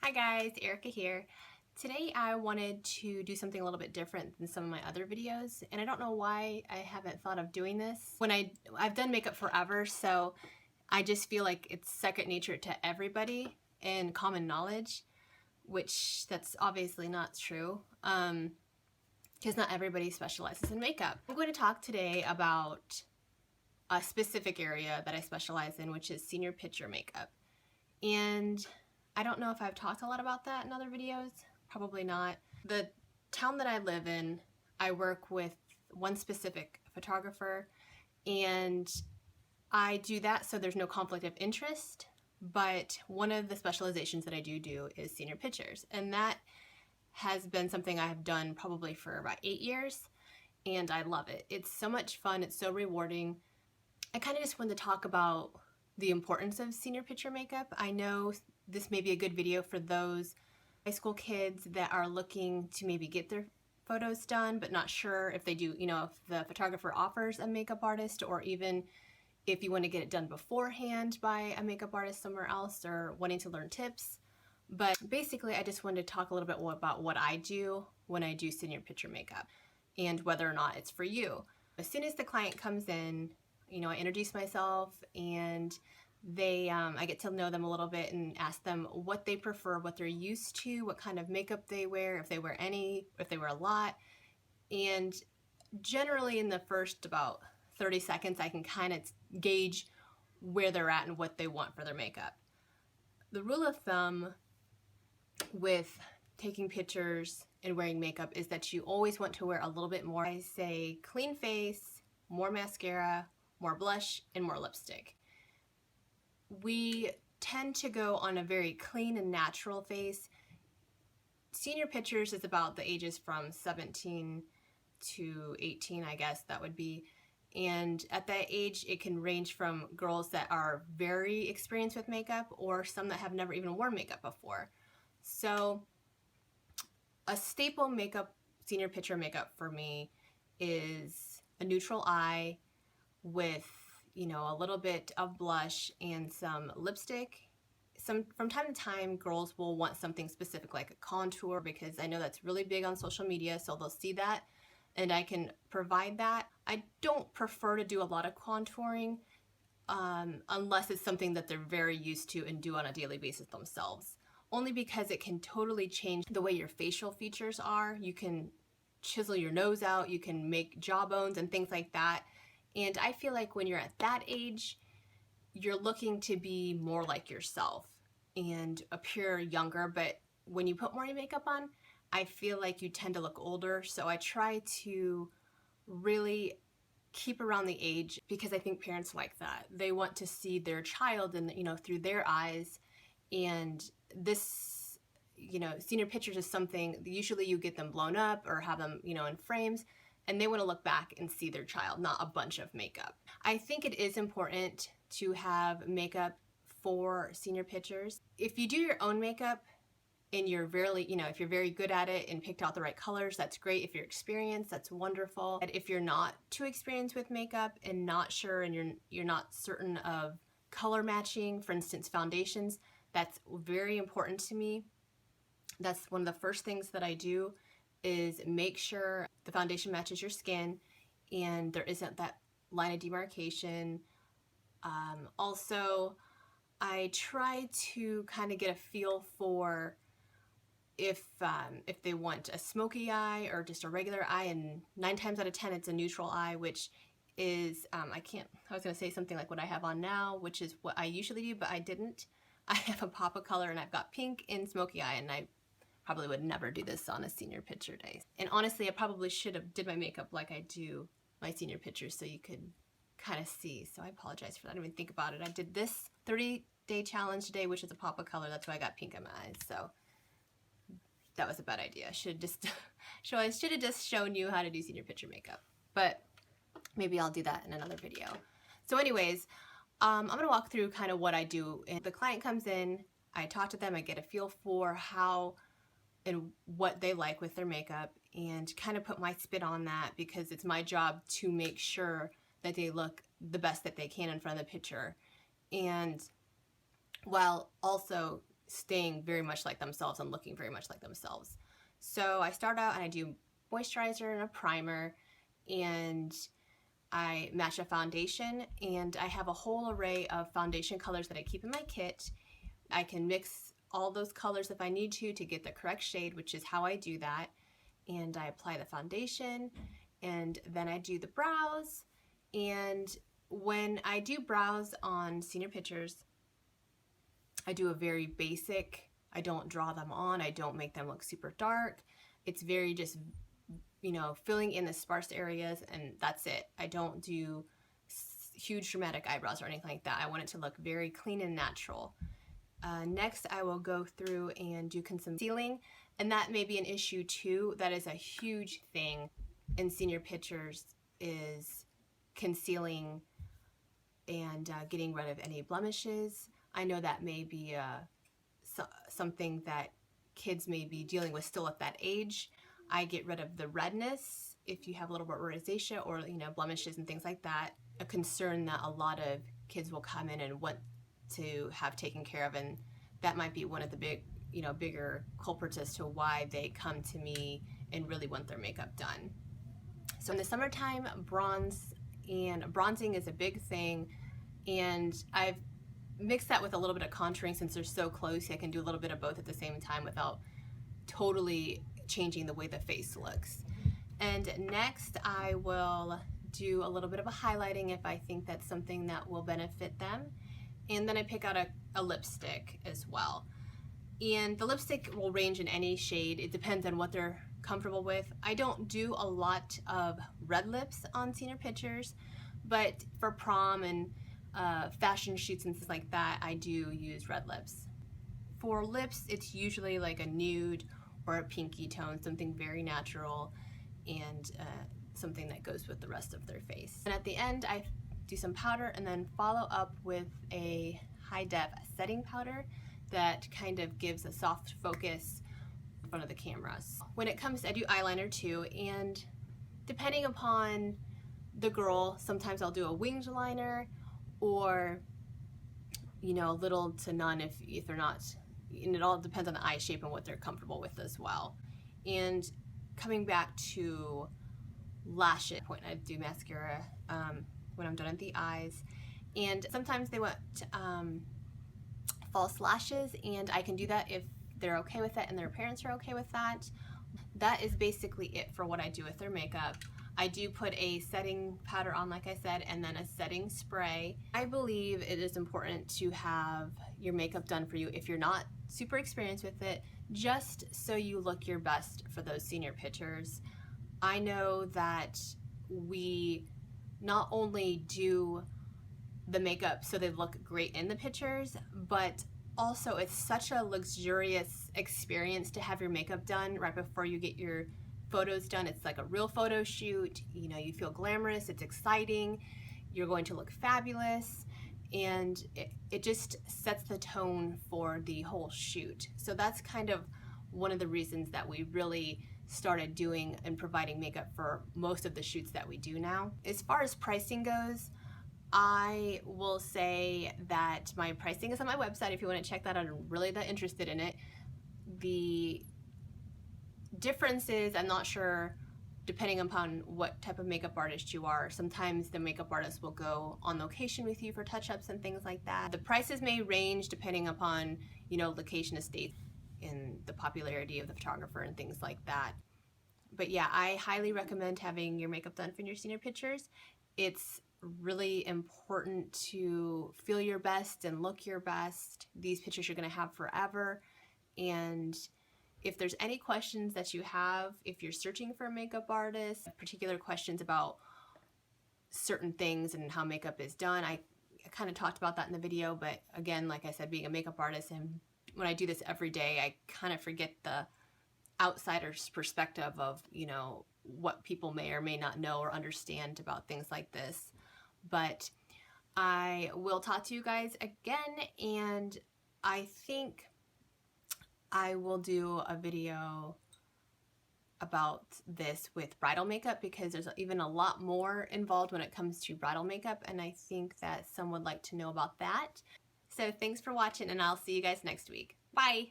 Hi guys, Erica here. Today I wanted to do something a little bit different than some of my other videos, and I don't know why I haven't thought of doing this. I've done makeup forever, so I just feel like it's second nature to everybody and common knowledge, which that's obviously not true, because not everybody specializes in makeup. I'm going to talk today about a specific area that I specialize in, which is senior picture makeup. And I don't know if I've talked a lot about that in other videos, probably not. The town that I live in, I work with one specific photographer, and I do that so there's no conflict of interest, but one of the specializations that I do is senior pictures, and that has been something I have done probably for about 8 years, and I love it. It's so much fun, it's so rewarding. I kind of just wanted to talk about the importance of senior picture makeup. I know this may be a good video for those high school kids that are looking to maybe get their photos done but not sure if they do, if the photographer offers a makeup artist, or even if you want to get it done beforehand by a makeup artist somewhere else, or wanting to learn tips. But basically I just wanted to talk a little bit more about what I do when I do senior picture makeup and whether or not it's for you. As soon as the client comes in, I introduce myself, and I get to know them a little bit and ask them what they prefer, what they're used to, what kind of makeup they wear, if they wear any, if they wear a lot. And generally in the first about 30 seconds, I can kind of gauge where they're at and what they want for their makeup. The rule of thumb with taking pictures and wearing makeup is that you always want to wear a little bit more. I say clean face, more mascara, more blush, and more lipstick. We tend to go on a very clean and natural face. Senior pictures is about the ages from 17 to 18, I guess that would be. And at that age, it can range from girls that are very experienced with makeup or some that have never even worn makeup before. So a staple makeup, senior picture makeup for me, is a neutral eye with a little bit of blush and some lipstick. From time to time, girls will want something specific like a contour, because I know that's really big on social media, so they'll see that and I can provide that. I don't prefer to do a lot of contouring unless it's something that they're very used to and do on a daily basis themselves, only because it can totally change the way your facial features are. You can chisel your nose out, you can make jawbones and things like that. And I feel like when you're at that age, you're looking to be more like yourself and appear younger, but when you put more makeup on, I feel like you tend to look older. So I try to really keep around the age, because I think parents like that. They want to see their child and through their eyes. And this, senior pictures is something, usually you get them blown up or have them, in frames, and they want to look back and see their child, not a bunch of makeup. I think it is important to have makeup for senior pictures. If you do your own makeup and you're if you're very good at it and picked out the right colors, that's great. If you're experienced, that's wonderful. And if you're not too experienced with makeup and not sure, and you're not certain of color matching, for instance, foundations, that's very important to me. That's one of the first things that I do, is make sure the foundation matches your skin and there isn't that line of demarcation. Also, I try to kind of get a feel for if they want a smoky eye or just a regular eye, and 9 times out of 10 it's a neutral eye, which is, I was going to say something like what I have on now, which is what I usually do, but I didn't. I have a pop of color and I've got pink and smoky eye, and I probably would never do this on a senior picture day. And honestly, I probably should have did my makeup like I do my senior pictures so you could kind of see. So I apologize for that. I didn't even think about it. I did this 30-day challenge today, which is a pop of color. That's why I got pink in my eyes. So that was a bad idea. I should have just shown you how to do senior picture makeup. But maybe I'll do that in another video. So anyways, I'm going to walk through kind of what I do. And the client comes in, I talk to them, I get a feel for how and what they like with their makeup, and kind of put my spin on that, because it's my job to make sure that they look the best that they can in front of the picture. And while also staying very much like themselves and looking very much like themselves. So I start out and I do moisturizer and a primer, and I match a foundation, and I have a whole array of foundation colors that I keep in my kit. I can mix all those colors if I need to get the correct shade, which is how I do that. And I apply the foundation, and then I do the brows. And when I do brows on senior pictures, I do a very basic, I don't draw them on, I don't make them look super dark. It's very just, you know, filling in the sparse areas, and that's it. I don't do huge dramatic eyebrows or anything like that. I want it to look very clean and natural. Next, I will go through and do concealing, and that may be an issue too. That is a huge thing in senior pictures, is concealing and getting rid of any blemishes. I know that may be something that kids may be dealing with still at that age. I get rid of the redness if you have a little bit of rosacea or, you know, blemishes and things like that. A concern that a lot of kids will come in and want to have taken care of, and that might be one of the bigger culprits as to why they come to me and really want their makeup done. So in the summertime, bronzing is a big thing, and I've mixed that with a little bit of contouring since they're so close. I can do a little bit of both at the same time without totally changing the way the face looks. And next, I will do a little bit of a highlighting if I think that's something that will benefit them. And then I pick out a lipstick as well. And the lipstick will range in any shade. It depends on what they're comfortable with. I don't do a lot of red lips on senior pictures, but for prom and fashion shoots and things like that, I do use red lips. For lips, it's usually like a nude or a pinky tone, something very natural, and something that goes with the rest of their face. And at the end, I do some powder and then follow up with a high-def setting powder that kind of gives a soft focus in front of the cameras. When it comes to, I do eyeliner too, and depending upon the girl, sometimes I'll do a winged liner, or, you know, little to none if they're not, and it all depends on the eye shape and what they're comfortable with as well. And coming back to lashes, I do mascara when I'm done at the eyes, and sometimes they want false lashes, and I can do that if they're okay with it and their parents are okay with that. That is basically it for what I do with their makeup. I do put a setting powder on, like I said, and then a setting spray. I believe it is important to have your makeup done for you if you're not super experienced with it, just so you look your best for those senior pictures. I know that we not only do the makeup so they look great in the pictures, but also it's such a luxurious experience to have your makeup done right before you get your photos done. It's like a real photo shoot. You know, you feel glamorous, it's exciting, you're going to look fabulous, and it just sets the tone for the whole shoot. So that's kind of one of the reasons that we really started doing and providing makeup for most of the shoots that we do now. As far as pricing goes, I will say that my pricing is on my website if you want to check that out and really that interested in it. The difference is, I'm not sure, depending upon what type of makeup artist you are. Sometimes the makeup artist will go on location with you for touch-ups and things like that. The prices may range depending upon, you know, location of state and the popularity of the photographer and things like that. But yeah, I highly recommend having your makeup done for your senior pictures. It's really important to feel your best and look your best. These pictures you're going to have forever. And if there's any questions that you have, if you're searching for a makeup artist, particular questions about certain things and how makeup is done, I kind of talked about that in the video, but again, like I said, being a makeup artist, and when I do this every day, I kind of forget the outsider's perspective of, you know, what people may or may not know or understand about things like this. But I will talk to you guys again, and I think I will do a video about this with bridal makeup, because there's even a lot more involved when it comes to bridal makeup, and I think that some would like to know about that. So thanks for watching, and I'll see you guys next week. Bye!